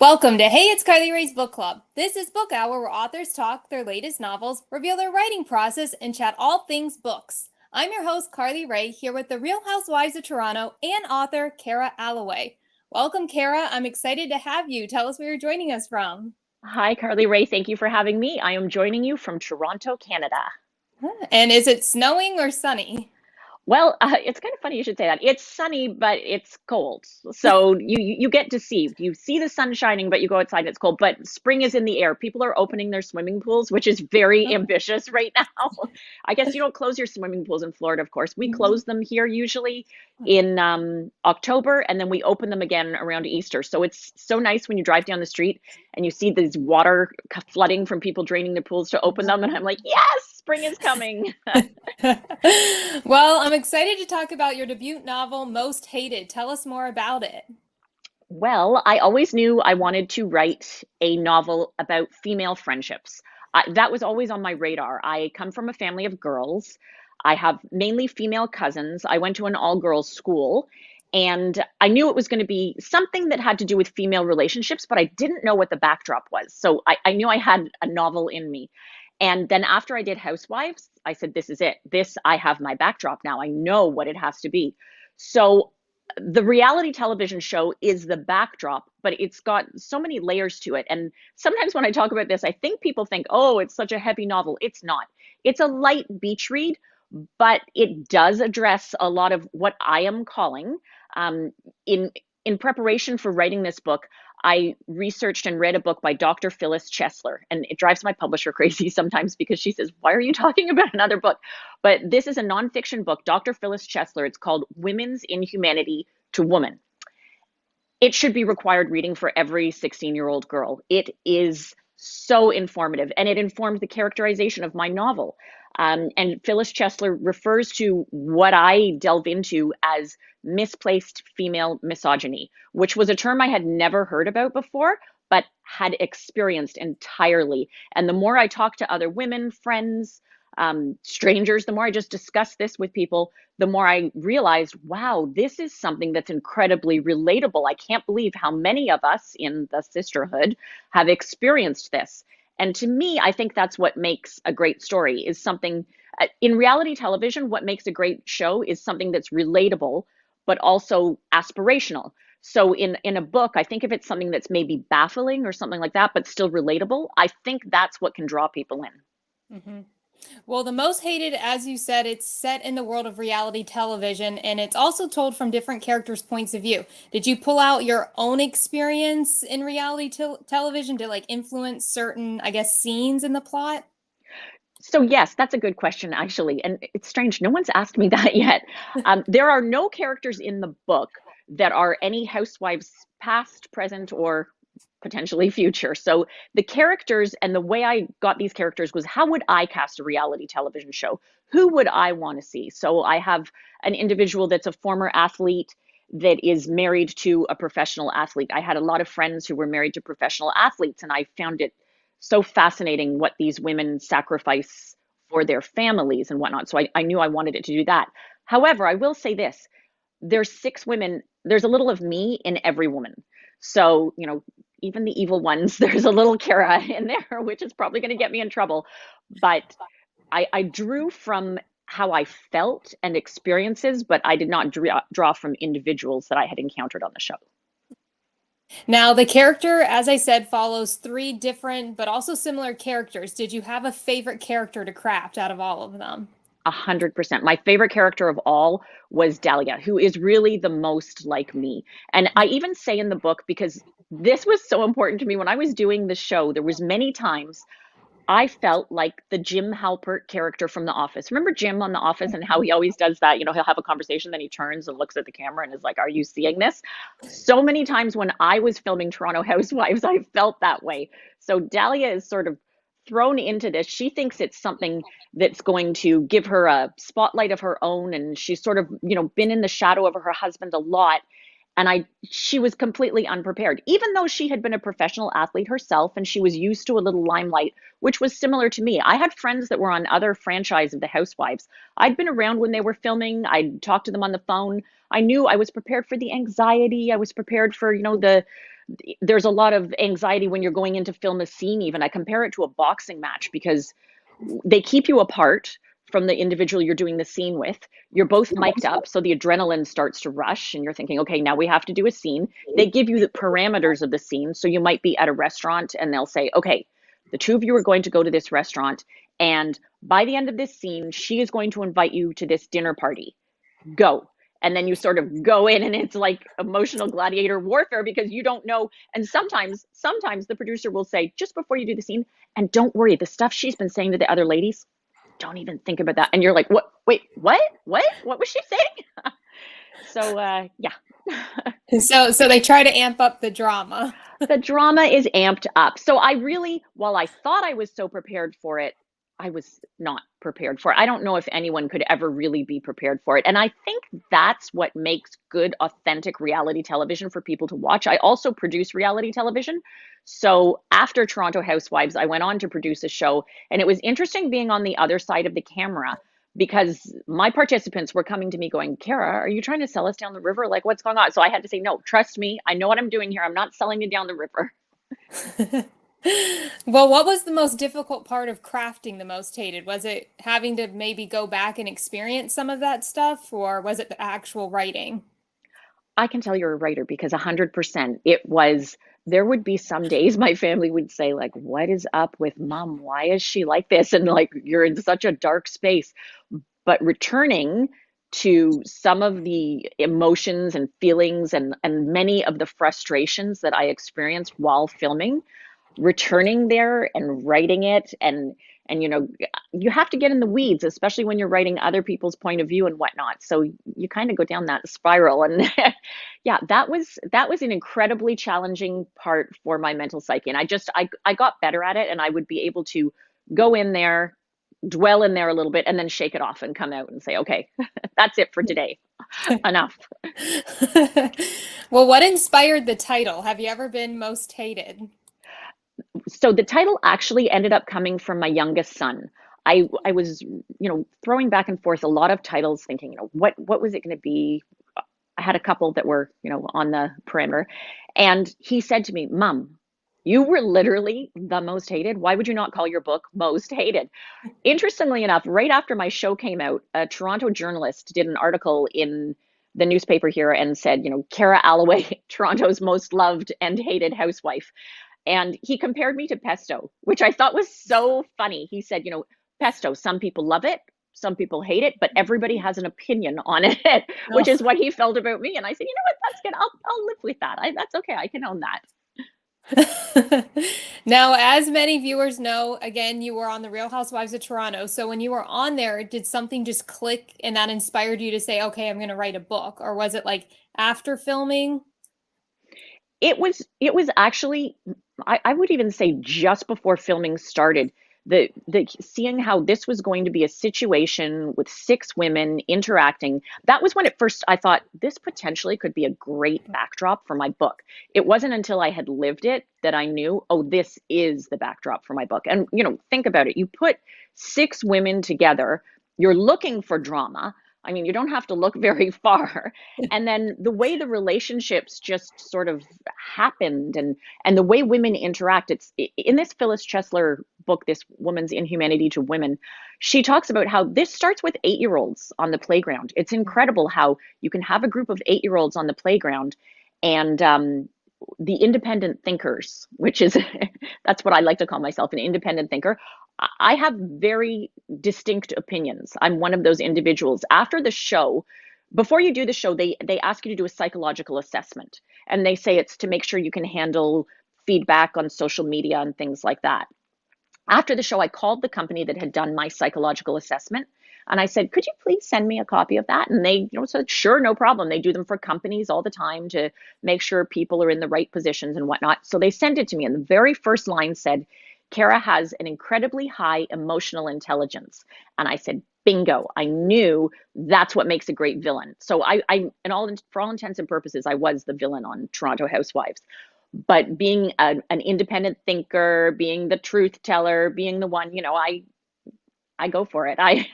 Welcome to Hey, It's Carly Rae's Book Club. This is Book Hour where authors talk their latest novels, reveal their writing process, and chat all things books. I'm your host, Carly Rae, here with the Real Housewives of Toronto and author Kara Alloway. Welcome, Kara. I'm excited to have you. Tell us where you're joining us from. Hi, Carly Ray. Thank you for having me. I am joining you from Toronto, Canada. And is it snowing or sunny? Well, it's kind of funny you should say that. It's sunny, but it's cold. So you get deceived. You see the sun shining, but you go outside and it's cold. But spring is in the air. People are opening their swimming pools, which is very ambitious right now. I guess you don't close your swimming pools in Florida, of course. We close them here usually in October, and then we open them again around Easter. So it's so nice when you drive down the street and you see these water flooding from people draining their pools to open them, and I'm like, yes, spring is coming. Well, I'm excited to talk about your debut novel, Most Hated. Tell us more about it. Well, I always knew I wanted to write a novel about female friendships. That was always on my radar. I come from a family of girls. I have mainly female cousins. I went to an all-girls school, and I knew it was going to be something that had to do with female relationships, but I didn't know what the backdrop was. So I knew I had a novel in me. And then after I did Housewives, I said, this is it. I have my backdrop now. I know what it has to be. So the reality television show is the backdrop, but it's got so many layers to it. And sometimes when I talk about this, I think people think, oh, it's such a heavy novel. It's not. It's a light beach read, but it does address a lot of what I am calling um, in in preparation for writing this book. I researched and read a book by Dr. Phyllis Chesler, and it drives my publisher crazy sometimes because she says, "Why are you talking about another book?" But this is a nonfiction book, Dr. Phyllis Chesler. It's called Women's Inhumanity to Woman. It should be required reading for every 16-year-old girl. It is so informative, and it informed the characterization of my novel. And Phyllis Chesler refers to what I delve into as misplaced female misogyny, which was a term I had never heard about before, but had experienced entirely. And the more I talk to other women, friends, strangers, the more I just discuss this with people, the more I realized, wow, this is something that's incredibly relatable. I can't believe how many of us in the sisterhood have experienced this. And to me, I think that's what makes a great story is something in reality television, what makes a great show is something that's relatable, but also aspirational. So in a book, I think if it's something that's maybe baffling or something like that, but still relatable, I think that's what can draw people in. Mhm. Well, The Most Hated, as you said, it's set in the world of reality television and it's also told from different characters' points of view. Did you pull out your own experience in reality television to like influence certain, I guess, scenes in the plot? So yes, that's a good question, actually. And it's strange, no one's asked me that yet. There are no characters in the book that are any housewives past, present, or potentially future. So the characters and the way I got these characters was how would I cast a reality television show? Who would I want to see? So I have an individual that's a former athlete that is married to a professional athlete. I had a lot of friends who were married to professional athletes, and I found it so fascinating what these women sacrifice for their families and whatnot. So I knew I wanted it to do that. However, I will say this, there's six women, there's a little of me in every woman. So, even the evil ones, there's a little Kara in there, which is probably going to get me in trouble. But I drew from how I felt and experiences, but I did not draw from individuals that I had encountered on the show. Now, the character, as I said, follows three different but also similar characters. Did you have a favorite character to craft out of all of them? 100%. My favorite character of all was Dahlia, who is really the most like me. And I even say in the book, because this was so important to me when I was doing the show, there was many times I felt like the Jim Halpert character from The Office. Remember Jim on The Office and how he always does that? He'll have a conversation, then he turns and looks at the camera and is like, are you seeing this? So many times when I was filming Toronto Housewives, I felt that way. So Dahlia is sort of thrown into this. She thinks it's something that's going to give her a spotlight of her own. And she's sort of, been in the shadow of her husband a lot. And she was completely unprepared, even though she had been a professional athlete herself and she was used to a little limelight, which was similar to me. I had friends that were on other franchise of the Housewives. I'd been around when they were filming. I'd talked to them on the phone. I knew I was prepared for the anxiety. I was prepared for, There's a lot of anxiety when you're going in to film a scene. Even I compare it to a boxing match because they keep you apart from the individual you're doing the scene with. You're both mic'd up, so the adrenaline starts to rush, and you're thinking, okay, now we have to do a scene. They give you the parameters of the scene. So you might be at a restaurant, and they'll say, okay, the two of you are going to go to this restaurant, and by the end of this scene, she is going to invite you to this dinner party. Go. And then you sort of go in, and it's like emotional gladiator warfare because you don't know. And sometimes the producer will say, just before you do the scene, and don't worry, the stuff she's been saying to the other ladies, don't even think about that. And you're like, what? Wait, what was she saying? So yeah. So they try to amp up the drama. The drama is amped up. So I really, while I thought I was so prepared for it, I was not prepared for it. I don't know if anyone could ever really be prepared for it. And I think that's what makes good, authentic reality television for people to watch. I also produce reality television. So after Toronto Housewives, I went on to produce a show, and it was interesting being on the other side of the camera because my participants were coming to me going, Kara, are you trying to sell us down the river? Like, what's going on? So I had to say, no, trust me. I know what I'm doing here. I'm not selling you down the river. Well, what was the most difficult part of crafting the most hated? Was it having to maybe go back and experience some of that stuff, or was it the actual writing? I can tell you're a writer because 100% it was. There would be some days my family would say, like, what is up with mom? Why is she like this? And like, you're in such a dark space. But returning to some of the emotions and feelings and many of the frustrations that I experienced while filming, returning there and writing it, and you have to get in the weeds, especially when you're writing other people's point of view and whatnot, so you kind of go down that spiral. And yeah, that was an incredibly challenging part for my mental psyche, and I got better at it, and I would be able to go in there, dwell in there a little bit, and then shake it off and come out and say, okay, that's it for today. Enough. Well, what inspired the title? Have you ever been most hated? So the title actually ended up coming from my youngest son. I was, throwing back and forth a lot of titles, thinking, what was it going to be? I had a couple that were, on the perimeter, and he said to me, "Mom, you were literally the most hated. Why would you not call your book Most Hated?" Interestingly enough, right after my show came out, a Toronto journalist did an article in the newspaper here and said, Kara Alloway, Toronto's most loved and hated housewife. And he compared me to pesto, which I thought was so funny. He said, pesto, some people love it, some people hate it, but everybody has an opinion on it, which is what he felt about me. And I said, you know what, that's good. I'll live with that. That's okay. I can own that. Now, as many viewers know, again, you were on the Real Housewives of Toronto. So when you were on there, did something just click and that inspired you to say, okay, I'm going to write a book? Or was it like after filming? It was actually, I would even say just before filming started, the seeing how this was going to be a situation with six women interacting, that was when at first I thought this potentially could be a great backdrop for my book. It wasn't until I had lived it that I knew, oh, this is the backdrop for my book. And think about it. You put six women together, you're looking for drama. I mean, you don't have to look very far. And then the way the relationships just sort of happened, and the way women interact, it's in this Phyllis Chesler book, this Woman's Inhumanity to Women. She talks about how this starts with 8-year-olds on the playground. It's incredible how you can have a group of 8-year-olds on the playground, and the independent thinkers, which is that's what I like to call myself, an independent thinker. I have very distinct opinions. I'm one of those individuals. After the show, before you do the show, they ask you to do a psychological assessment, and they say it's to make sure you can handle feedback on social media and things like that. After the show, I called the company that had done my psychological assessment, and I said, could you please send me a copy of that? And they, said, sure, no problem. They do them for companies all the time to make sure people are in the right positions and whatnot. So they sent it to me, and the very first line said, Kara has an incredibly high emotional intelligence. And I said, bingo, I knew that's what makes a great villain. So for all intents and purposes, I was the villain on Toronto Housewives. But being an independent thinker, being the truth teller, being the one, I go for it. I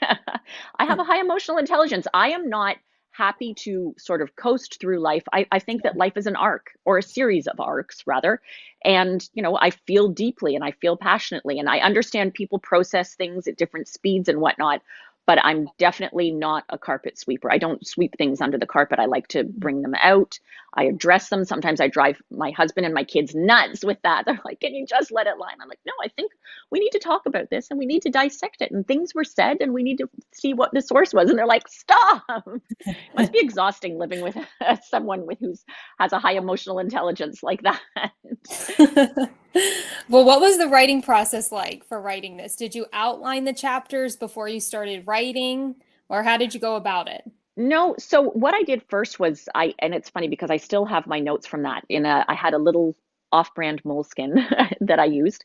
I have a high emotional intelligence. I am not happy to sort of coast through life. I think that life is an arc, or a series of arcs rather. And, I feel deeply and I feel passionately, and I understand people process things at different speeds and whatnot. But I'm definitely not a carpet sweeper. I don't sweep things under the carpet. I like to bring them out. I address them. Sometimes I drive my husband and my kids nuts with that. They're like, can you just let it lie? And I'm like, no, I think we need to talk about this and we need to dissect it. And things were said and we need to see what the source was. And they're like, stop. It must be exhausting living with someone who's has a high emotional intelligence like that. Well, what was the writing process like for writing this? Did you outline the chapters before you started writing, or how did you go about it? No, so what I did first was and it's funny because I still have my notes from that. I had a little off-brand moleskin that I used.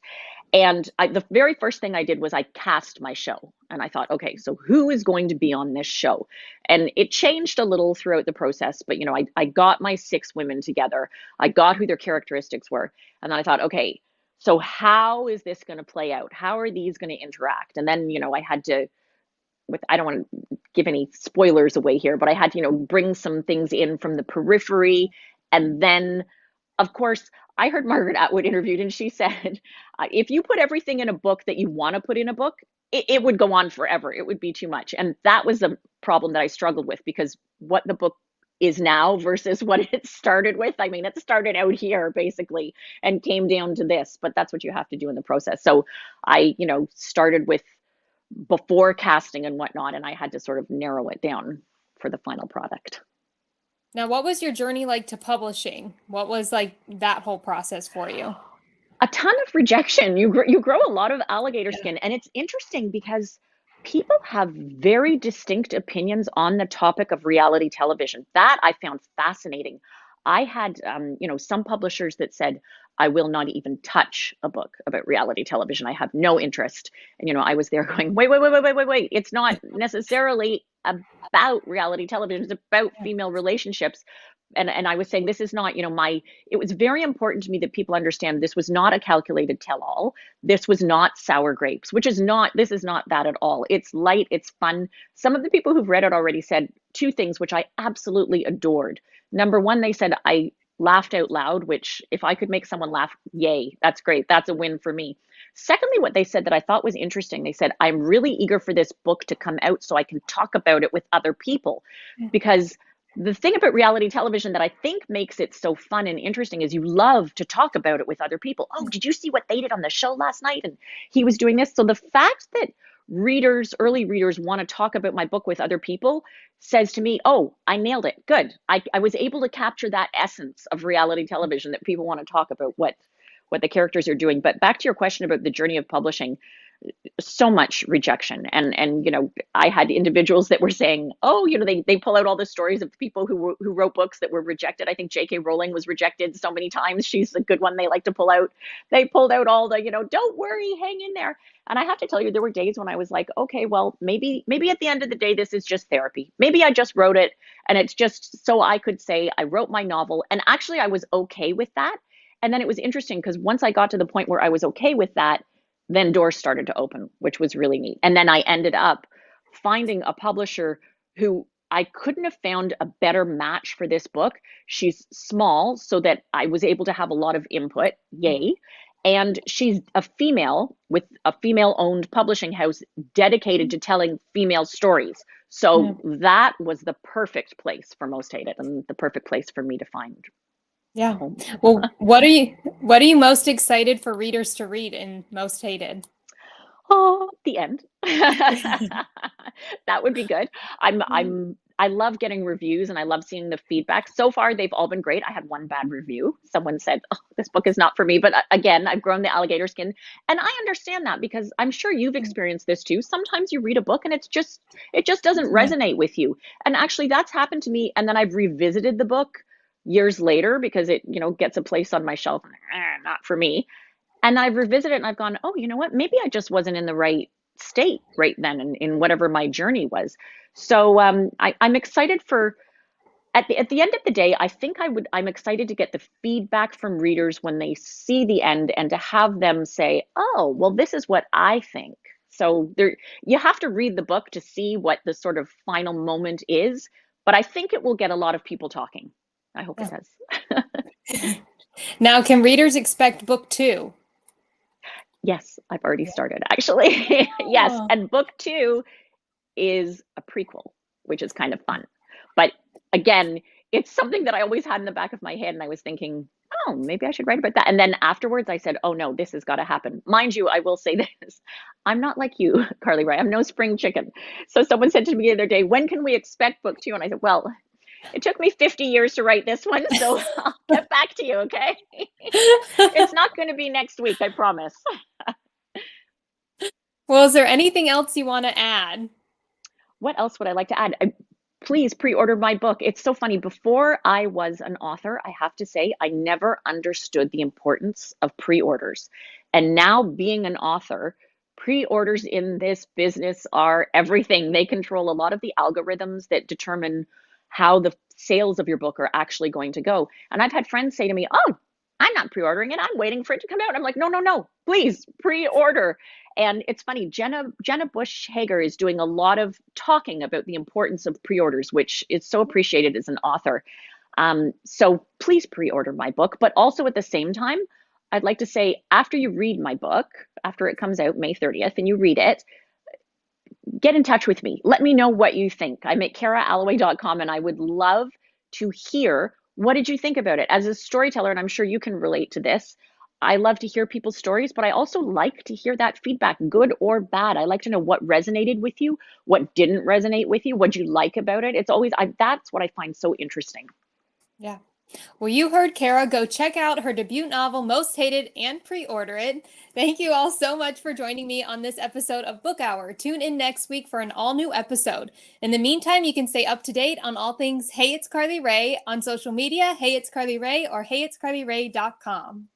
And the very first thing I did was I cast my show. And I thought, okay, so who is going to be on this show? And it changed a little throughout the process, but I got my 6 women together. I got who their characteristics were. And then I thought, okay, so how is this going to play out? How are these going to interact? And then, I had to, I don't want to give any spoilers away here, but I had to, bring some things in from the periphery. And then, of course, I heard Margaret Atwood interviewed, and she said, if you put everything in a book that you want to put in a book, it would go on forever. It would be too much. And that was the problem that I struggled with, because what the book is now versus what it started with. I mean, it started out here basically and came down to this, but that's what you have to do in the process. So I, started with before casting and whatnot, and I had to sort of narrow it down for the final product. Now, what was your journey like to publishing? What was like that whole process for you? A ton of rejection. You grow a lot of alligator skin, and it's interesting because people have very distinct opinions on the topic of reality television. That I found fascinating. I had, some publishers that said, I will not even touch a book about reality television. I have no interest. And, I was there going, wait, wait, wait, wait, wait, wait, wait. It's not necessarily about reality television. It's about female relationships. And I was saying, this is not, it was very important to me that people understand this was not a calculated tell-all. This was not sour grapes, this is not that at all. It's light, it's fun. Some of the people who've read it already said 2 things, which I absolutely adored. Number one, they said, I laughed out loud, which if I could make someone laugh, yay, that's great. That's a win for me. Secondly, what they said that I thought was interesting, they said, I'm really eager for this book to come out so I can talk about it with other people, because the thing about reality television that I think makes it so fun and interesting is you love to talk about it with other people. Oh, did you see what they did on the show last night? And he was doing this. So the fact that early readers want to talk about my book with other people says to me, oh, I nailed it. Good. I was able to capture that essence of reality television, that people want to talk about what the characters are doing. But back to your question about the journey of publishing, so much rejection. And I had individuals that were saying, oh, they pull out all the stories of people who wrote books that were rejected. I think J.K. Rowling was rejected so many times. She's a good one they like to pull out. They pulled out all the, don't worry, hang in there. And I have to tell you, there were days when I was like, okay, well, maybe at the end of the day, this is just therapy. Maybe I just wrote it and it's just so I could say I wrote my novel. And actually I was okay with that. And then it was interesting because once I got to the point where I was okay with that, then doors started to open, which was really neat. And then I ended up finding a publisher who I couldn't have found a better match for this book. She's small, so that I was able to have a lot of input. Yay. And she's a female with a female-owned publishing house dedicated to telling female stories. So that was the perfect place for Most Hated, and the perfect place for me to find Yeah. home. Well, what are you most excited for readers to read in Most Hated? Oh, the end. That would be good. I love getting reviews and I love seeing the feedback. So far, they've all been great. I had one bad review. Someone said, "Oh, this book is not for me." But again, I've grown the alligator skin, and I understand that because I'm sure you've experienced this too. Sometimes you read a book and it just doesn't resonate with you. And actually, that's happened to me. And then I've revisited the book years later because it, gets a place on my shelf. Not for me. And I've revisited it and I've gone, oh, you know what? Maybe I just wasn't in the right state right then in whatever my journey was. So I'm excited for at the end of the day, I'm excited to get the feedback from readers when they see the end and to have them say, oh, well, this is what I think. So you have to read the book to see what the sort of final moment is. but I think it will get a lot of people talking. I hope it does. Now, can readers expect book 2? Yes, I've already started actually. Yes, Oh. and book 2 is a prequel, which is kind of fun. But again, it's something that I always had in the back of my head, and I was thinking, oh, maybe I should write about that. And then afterwards I said, oh no, this has got to happen. Mind you, I will say this. I'm not like you, Carly Rae. I'm no spring chicken. So someone said to me the other day, when can we expect book 2? And I said, well, it took me 50 years to write this one, so I'll get back to you, okay? It's not going to be next week, I promise. Well, is there anything else you want to add? What else would I like to add? Please pre-order my book. It's so funny. Before I was an author, I have to say, I never understood the importance of pre-orders. And now being an author, pre-orders in this business are everything. They control a lot of the algorithms that determine how the sales of your book are actually going to go. And I've had friends say to me, oh, I'm not pre-ordering it. I'm waiting for it to come out. I'm like, no, no, no, please pre-order. And it's funny, Jenna Bush Hager is doing a lot of talking about the importance of pre-orders, which is so appreciated as an author. So please pre-order my book. But also at the same time, I'd like to say, after you read my book, after it comes out May 30th and you read it, get in touch with me. Let me know what you think. I'm at karaalloway.com, and I would love to hear, what did you think about it? As a storyteller, and I'm sure you can relate to this, I love to hear people's stories, but I also like to hear that feedback, good or bad. I like to know what resonated with you, what didn't resonate with you, what you like about it. It's always, that's what I find so interesting. Yeah. Well, you heard Kara. Go check out her debut novel, Most Hated, and pre-order it. Thank you all so much for joining me on this episode of Book Hour. Tune in next week for an all-new episode. In the meantime, you can stay up to date on all things Hey, It's Carly Rae on social media, Hey, It's Carly Rae, or HeyitsCarlyRae.com.